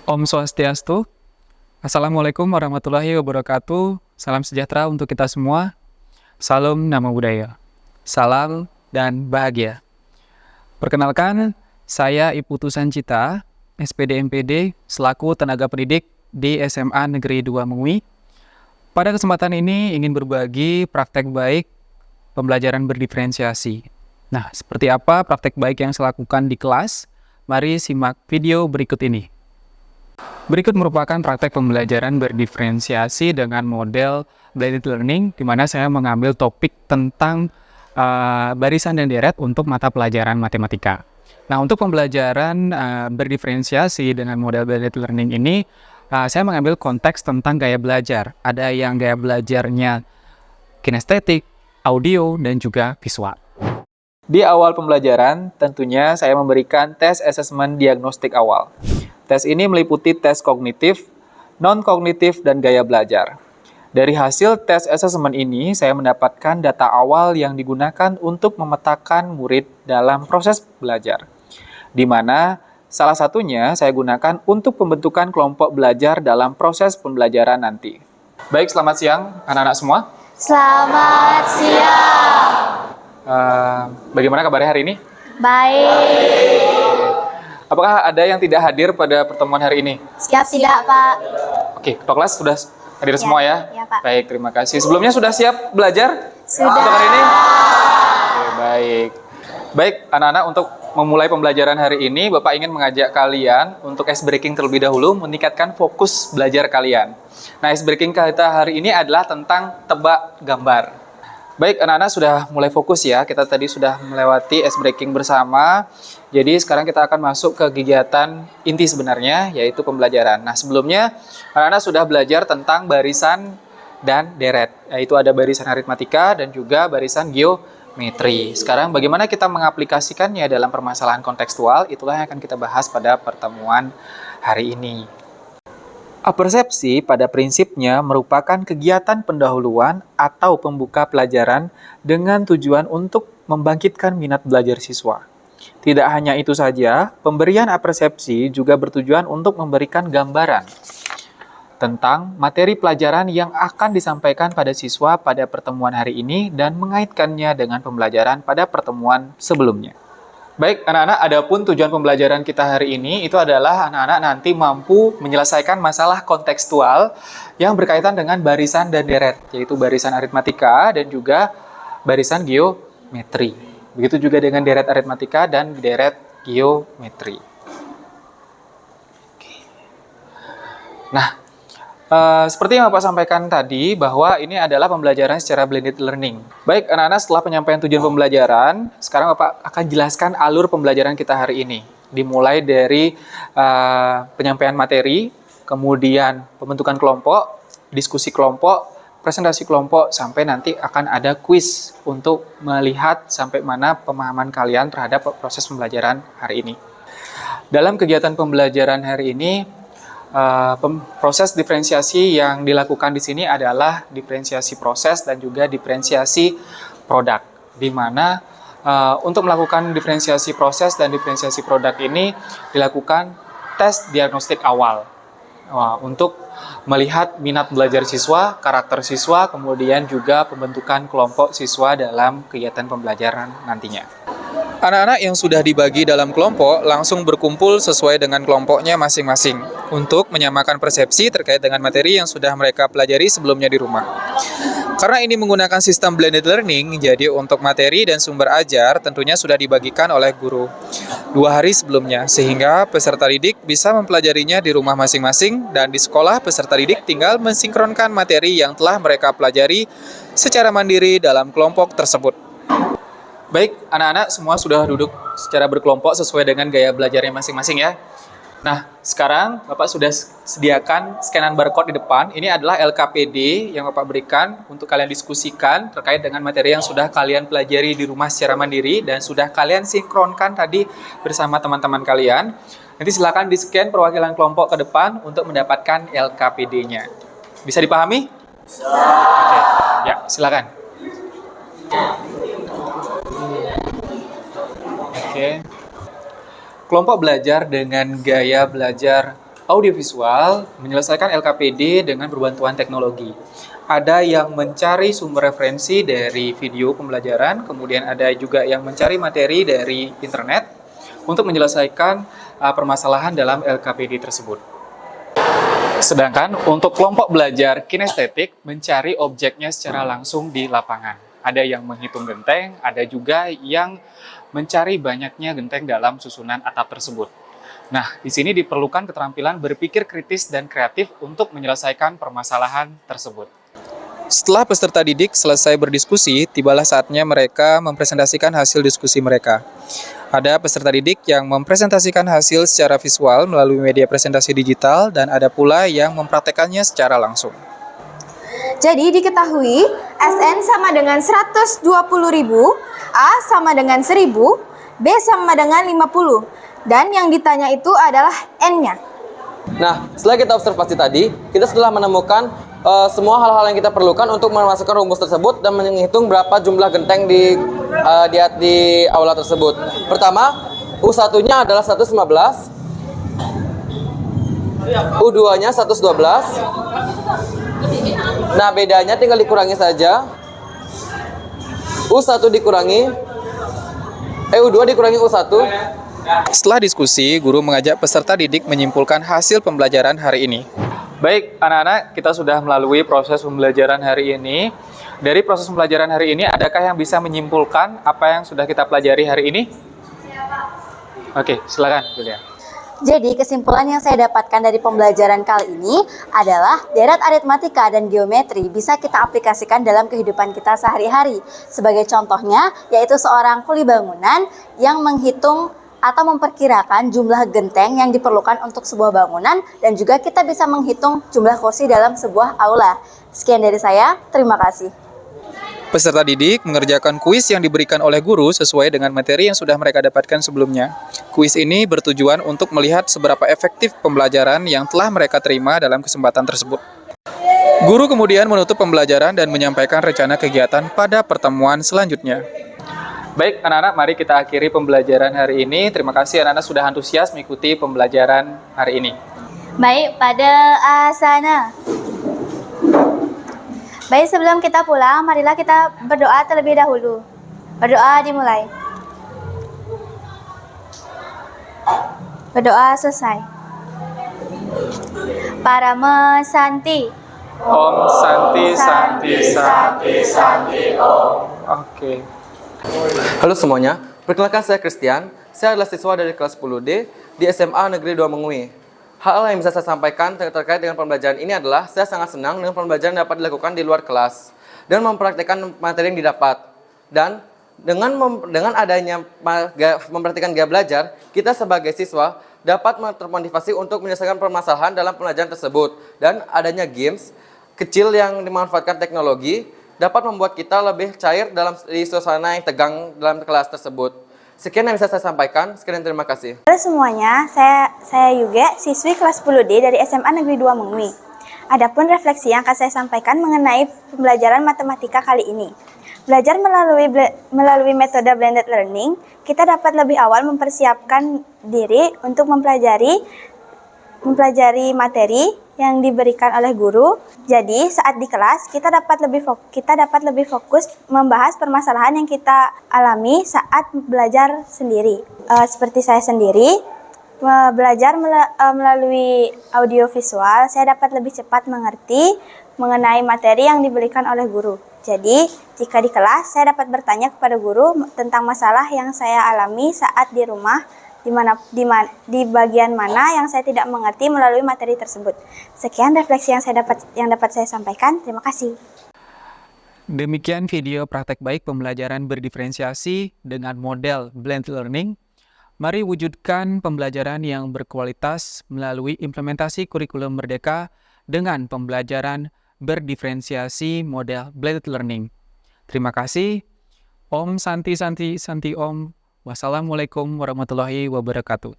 Om Swastiastu. Assalamualaikum warahmatullahi wabarakatuh. Salam sejahtera untuk kita semua. Salam Nama Budaya. Salam dan bahagia. Perkenalkan, saya Iputusan Cita, SPD MPD, selaku tenaga pendidik di SMA Negeri 2 Mengui. Pada kesempatan ini ingin berbagi praktek baik pembelajaran berdiferensiasi. Nah, seperti apa praktek baik yang saya lakukan di kelas? Mari simak video berikut ini. Berikut merupakan praktek pembelajaran berdiferensiasi dengan model blended learning, di mana saya mengambil topik tentang barisan dan deret untuk mata pelajaran matematika. Nah, untuk pembelajaran berdiferensiasi dengan model blended learning ini, saya mengambil konteks tentang gaya belajar. Ada yang gaya belajarnya kinestetik, audio, dan juga visual. Di awal pembelajaran, tentunya saya memberikan tes asesmen diagnostik awal. Tes ini meliputi tes kognitif, non-kognitif, dan gaya belajar. Dari hasil tes asesmen ini, saya mendapatkan data awal yang digunakan untuk memetakan murid dalam proses belajar, di mana salah satunya saya gunakan untuk pembentukan kelompok belajar dalam proses pembelajaran nanti. Baik, selamat siang anak-anak semua. Selamat siang. Bagaimana kabarnya hari ini? Baik. Apakah ada yang tidak hadir pada pertemuan hari ini? Siap tidak, Pak? Oke, ketua kelas sudah hadir semua ya? Ya, Pak. Baik, terima kasih. Sebelumnya sudah siap belajar? Sudah. Untuk hari ini? Oke, baik. Baik, anak-anak, untuk memulai pembelajaran hari ini, Bapak ingin mengajak kalian untuk ice breaking terlebih dahulu, meningkatkan fokus belajar kalian. Nah, ice breaking kita hari ini adalah tentang tebak gambar. Baik, anak-anak sudah mulai fokus ya. Kita tadi sudah melewati ice breaking bersama. Jadi sekarang kita akan masuk ke kegiatan inti sebenarnya, yaitu pembelajaran. Nah, sebelumnya anak-anak sudah belajar tentang barisan dan deret, yaitu ada barisan aritmatika dan juga barisan geometri. Sekarang bagaimana kita mengaplikasikannya dalam permasalahan kontekstual, itulah yang akan kita bahas pada pertemuan hari ini. Apersepsi pada prinsipnya merupakan kegiatan pendahuluan atau pembuka pelajaran dengan tujuan untuk membangkitkan minat belajar siswa. Tidak hanya itu saja, pemberian apersepsi juga bertujuan untuk memberikan gambaran tentang materi pelajaran yang akan disampaikan pada siswa pada pertemuan hari ini dan mengaitkannya dengan pembelajaran pada pertemuan sebelumnya. Baik, anak-anak, adapun tujuan pembelajaran kita hari ini itu adalah anak-anak nanti mampu menyelesaikan masalah kontekstual yang berkaitan dengan barisan dan deret, yaitu barisan aritmatika dan juga barisan geometri. Begitu juga dengan deret aritmatika dan deret geometri. Nah, seperti yang Bapak sampaikan tadi, bahwa ini adalah pembelajaran secara blended learning. Baik, anak-anak, setelah penyampaian tujuan pembelajaran, sekarang Bapak akan jelaskan alur pembelajaran kita hari ini. Dimulai dari penyampaian materi, kemudian pembentukan kelompok, diskusi kelompok, presentasi kelompok, sampai nanti akan ada kuis untuk melihat sampai mana pemahaman kalian terhadap proses pembelajaran hari ini. Dalam kegiatan pembelajaran hari ini, proses diferensiasi yang dilakukan di sini adalah diferensiasi proses dan juga diferensiasi produk, di mana untuk melakukan diferensiasi proses dan diferensiasi produk ini dilakukan tes diagnostik awal untuk melihat minat belajar siswa, karakter siswa, kemudian juga pembentukan kelompok siswa dalam kegiatan pembelajaran nantinya. Anak-anak yang sudah dibagi dalam kelompok langsung berkumpul sesuai dengan kelompoknya masing-masing untuk menyamakan persepsi terkait dengan materi yang sudah mereka pelajari sebelumnya di rumah. Karena ini menggunakan sistem blended learning, jadi untuk materi dan sumber ajar tentunya sudah dibagikan oleh guru 2 hari sebelumnya, sehingga peserta didik bisa mempelajarinya di rumah masing-masing, dan di sekolah peserta didik tinggal mensinkronkan materi yang telah mereka pelajari secara mandiri dalam kelompok tersebut. Baik, anak-anak semua sudah duduk secara berkelompok sesuai dengan gaya belajarnya masing-masing ya. Nah, sekarang Bapak sudah sediakan scanan barcode di depan. Ini adalah LKPD yang Bapak berikan untuk kalian diskusikan terkait dengan materi yang sudah kalian pelajari di rumah secara mandiri dan sudah kalian sinkronkan tadi bersama teman-teman kalian. Nanti silakan di-scan perwakilan kelompok ke depan untuk mendapatkan LKPD-nya. Bisa dipahami? Bisa. Oke, ya, silakan. Oke. Kelompok belajar dengan gaya belajar audiovisual menyelesaikan LKPD dengan berbantuan teknologi. Ada yang mencari sumber referensi dari video pembelajaran, kemudian ada juga yang mencari materi dari internet untuk menyelesaikan permasalahan dalam LKPD tersebut. Sedangkan untuk kelompok belajar kinestetik mencari objeknya secara langsung di lapangan. Ada yang menghitung genteng, ada juga yang mencari banyaknya genteng dalam susunan atap tersebut. Nah, di sini diperlukan keterampilan berpikir kritis dan kreatif untuk menyelesaikan permasalahan tersebut. Setelah peserta didik selesai berdiskusi, tibalah saatnya mereka mempresentasikan hasil diskusi mereka. Ada peserta didik yang mempresentasikan hasil secara visual melalui media presentasi digital dan ada pula yang mempraktekannya secara langsung. Jadi diketahui SN sama dengan 120.000, A sama dengan 1.000, B sama dengan 50. Dan yang ditanya itu adalah N-nya. Nah, setelah kita observasi tadi, kita sudah menemukan semua hal-hal yang kita perlukan untuk memasukkan rumus tersebut dan menghitung berapa jumlah genteng di aula tersebut. Pertama, U1-nya adalah 115, U2-nya 112. Nah, bedanya tinggal dikurangi saja. U1 dikurangi U2 dikurangi U1. Setelah diskusi, guru mengajak peserta didik menyimpulkan hasil pembelajaran hari ini. Baik, anak-anak, kita sudah melalui proses pembelajaran hari ini. Dari proses pembelajaran hari ini, adakah yang bisa menyimpulkan apa yang sudah kita pelajari hari ini? Oke, silakan, Julia. Jadi kesimpulan yang saya dapatkan dari pembelajaran kali ini adalah deret aritmatika dan geometri bisa kita aplikasikan dalam kehidupan kita sehari-hari. Sebagai contohnya, yaitu seorang kuli bangunan yang menghitung atau memperkirakan jumlah genteng yang diperlukan untuk sebuah bangunan dan juga kita bisa menghitung jumlah kursi dalam sebuah aula. Sekian dari saya, terima kasih. Peserta didik mengerjakan kuis yang diberikan oleh guru sesuai dengan materi yang sudah mereka dapatkan sebelumnya. Kuis ini bertujuan untuk melihat seberapa efektif pembelajaran yang telah mereka terima dalam kesempatan tersebut. Guru kemudian menutup pembelajaran dan menyampaikan rencana kegiatan pada pertemuan selanjutnya. Baik, anak-anak, mari kita akhiri pembelajaran hari ini. Terima kasih anak-anak sudah antusias mengikuti pembelajaran hari ini. Baik, pada asana. Baik, sebelum kita pulang, marilah kita berdoa terlebih dahulu. Berdoa dimulai. Berdoa selesai. Parama Santi. Om Santi Santi Santi Santi Om. Oke. Halo semuanya, perkenalkan saya Christian. Saya adalah siswa dari kelas 10D di SMA Negeri 2 Mengui. Hal yang bisa saya sampaikan terkait dengan pembelajaran ini adalah saya sangat senang dengan pembelajaran dapat dilakukan di luar kelas dan mempraktikkan materi yang didapat. Dan dengan adanya memperhatikan gaya belajar, kita sebagai siswa dapat termotivasi untuk menyelesaikan permasalahan dalam pembelajaran tersebut. Dan adanya games kecil yang dimanfaatkan teknologi dapat membuat kita lebih cair di suasana yang tegang dalam kelas tersebut. Sekian yang bisa saya sampaikan. Sekian dan terima kasih. Halo semuanya, saya juga siswi kelas 10D dari SMA Negeri 2 Mengui. Adapun refleksi yang akan saya sampaikan mengenai pembelajaran matematika kali ini. Belajar melalui metode blended learning, kita dapat lebih awal mempersiapkan diri untuk mempelajari materi yang diberikan oleh guru. Jadi saat di kelas kita dapat lebih fokus membahas permasalahan yang kita alami saat belajar sendiri. Seperti saya sendiri belajar melalui audio visual, saya dapat lebih cepat mengerti mengenai materi yang diberikan oleh guru. Jadi jika di kelas saya dapat bertanya kepada guru tentang masalah yang saya alami saat di rumah, di bagian mana yang saya tidak mengerti melalui materi tersebut. Sekian refleksi yang dapat saya sampaikan. Terima kasih. Demikian video praktek baik pembelajaran berdiferensiasi dengan model blended learning. Mari wujudkan pembelajaran yang berkualitas melalui implementasi kurikulum Merdeka dengan pembelajaran berdiferensiasi model blended learning. Terima kasih. Om Santi Santi Santi Om. Wassalamualaikum warahmatullahi wabarakatuh.